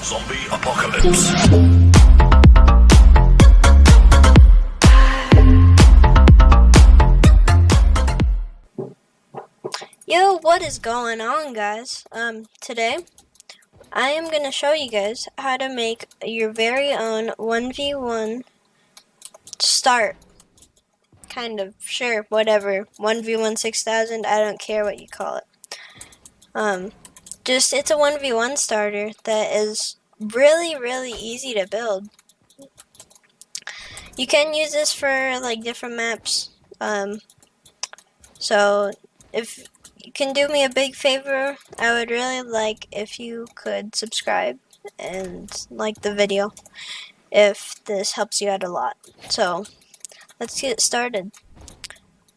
Zombie apocalypse. Yo, what is going on, guys? Today I am gonna show you guys how to make your very own 1v1 start. Kind of, sure, whatever. 1v1 6000, I don't care what you call it. It's a 1v1 starter that is really easy to build. You can use this for like different maps. So if you can do me a big favor, I would really like if you could subscribe and like the video if this helps you out a lot. So let's get started.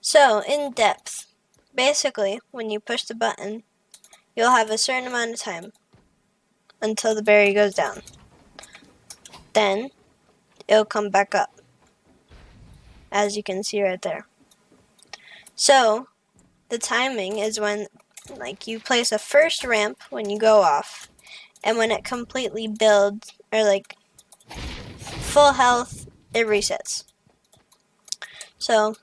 So in depth, basically when you push the button, you'll have a certain amount of time until the barrier goes down. Then it'll come back up, as you can see right there. So the timing is when you place a first ramp when you go off, and when it completely builds or full health, it resets. So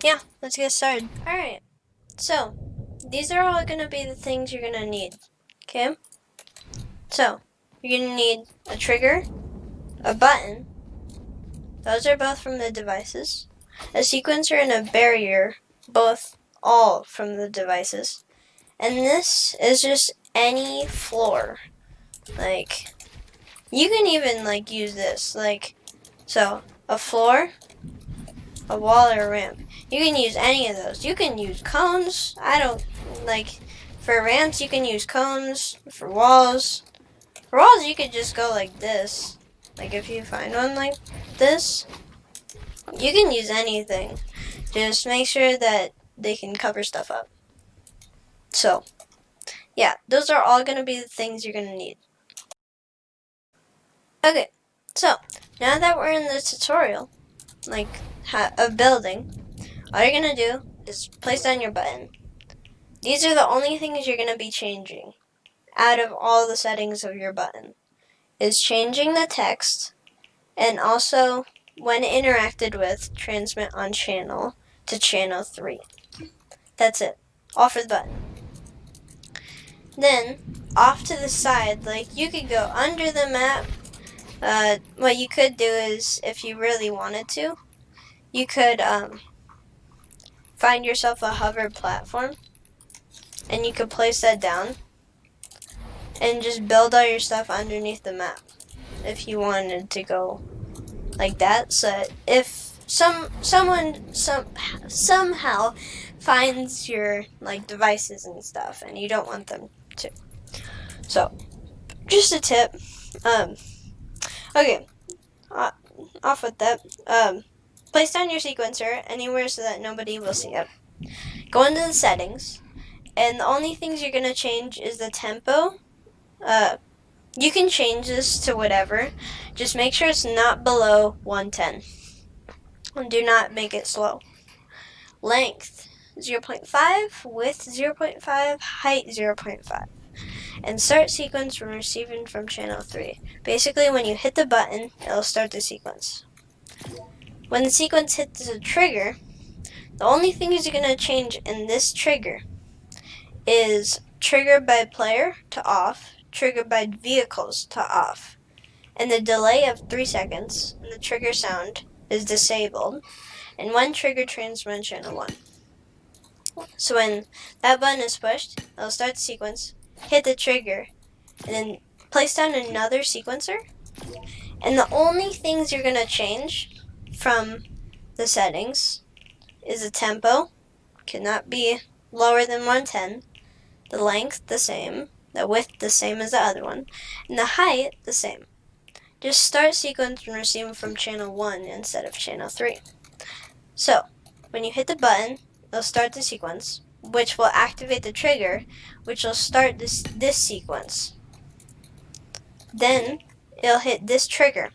yeah, let's get started. Alright, so these are all gonna be the things you're gonna need. Okay? So you're gonna need a trigger, a button, those are both from the devices, a sequencer and a barrier, all from the devices. And this is just any floor. You can even use this. So a floor, a wall, or a ramp. You can use any of those. You can use cones. For ramps you can use cones. For walls you could just go like this. If you find one like this, you can use anything. Just make sure that they can cover stuff up. So yeah, those are all going to be the things you're going to need. Okay, so now that we're in the tutorial, of building, all you're going to do is place down your button. These are the only things you're going to be changing out of all the settings of your button. Is changing the text, and also when interacted with, transmit on channel to channel 3. That's it. All for the button. Then, off to the side, you could go under the map. What you could do is, if you really wanted to, you could find yourself a hover platform, and you could place that down, and just build all your stuff underneath the map, if you wanted to go like that. So if someone somehow finds your devices and stuff, and you don't want them to. So, just a tip. Okay, off with that. Place down your sequencer anywhere so that nobody will see it. Go into the settings, and the only things you're gonna change is the tempo. You can change this to whatever. Just make sure it's not below 110. And do not make it slow. Length 0.5, width 0.5, height 0.5. And start sequence from receiving from channel 3. Basically, when you hit the button, it'll start the sequence. When the sequence hits the trigger, the only things you're going to change in this trigger is trigger by player to off, trigger by vehicles to off. And the delay of 3 seconds, and the trigger sound is disabled. And one trigger transmit channel 1. So when that button is pushed, it'll start the sequence, hit the trigger, and then place down another sequencer. And the only things you're going to change from the settings is the tempo, cannot be lower than 110, the length the same, the width the same as the other one, and the height the same. Just start sequence and receive from channel 1 instead of channel 3. So, when you hit the button, it'll start the sequence, which will activate the trigger, which will start this sequence. Then, it'll hit this trigger.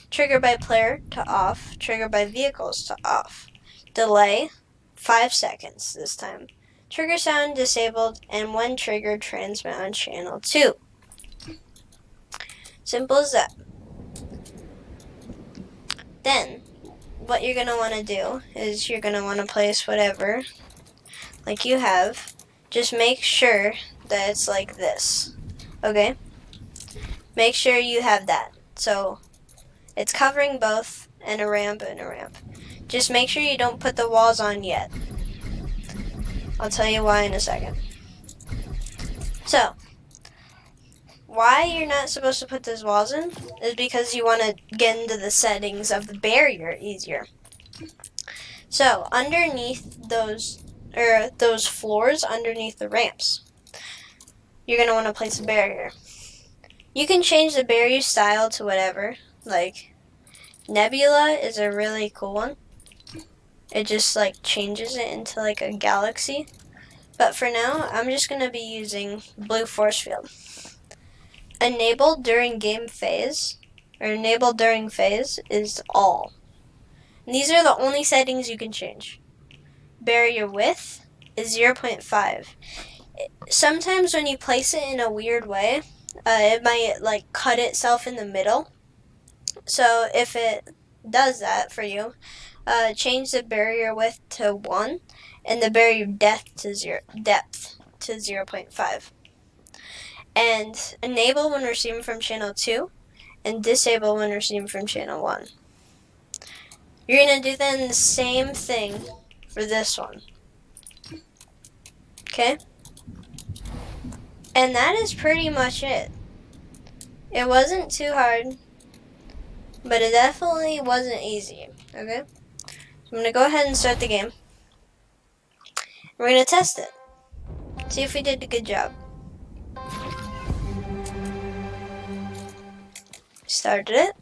Trigger by player to off, trigger by vehicles to off. Delay, 5 seconds this time. Trigger sound disabled, and one trigger transmit on channel 2. Simple as that. Then, what you're going to want to do is you're going to want to place whatever, like you have. Just make sure that it's like this, okay? Make sure you have that. So, it's covering both, and a ramp and a ramp. Just make sure you don't put the walls on yet. I'll tell you why in a second. So, why you're not supposed to put those walls in is because you want to get into the settings of the barrier easier. So, underneath those floors, underneath the ramps, you're going to want to place a barrier. You can change the barrier style to whatever. Like, Nebula is a really cool one. It just like changes it into like a galaxy. But for now, I'm just going to be using blue force field. Enabled during game phase, or enabled during phase, is all. And these are the only settings you can change. Barrier width is 0.5. Sometimes when you place it in a weird way, it might like cut itself in the middle. So if it does that for you, change the barrier width to 1 and the barrier depth to 0.5. And enable when receiving from channel 2 and disable when receiving from channel 1. You're going to do then the same thing for this one. Okay? And that is pretty much it. It wasn't too hard, but it definitely wasn't easy. Okay? So I'm going to go ahead and start the game. We're going to test it. See if we did a good job. Started it.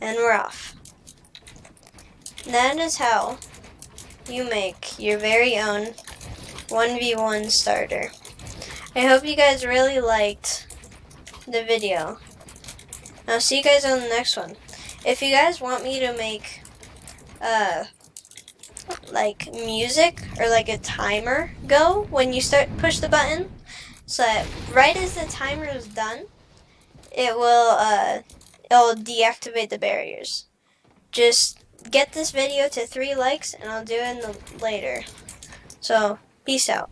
And we're off. And that is how you make your very own 1v1 starter. I hope you guys really liked the video. I'll see you guys on the next one. If you guys want me to make like music or like a timer go when you push the button, so that right as the timer is done, it'll deactivate the barriers. Just get this video to 3 likes and I'll do it later. So, peace out.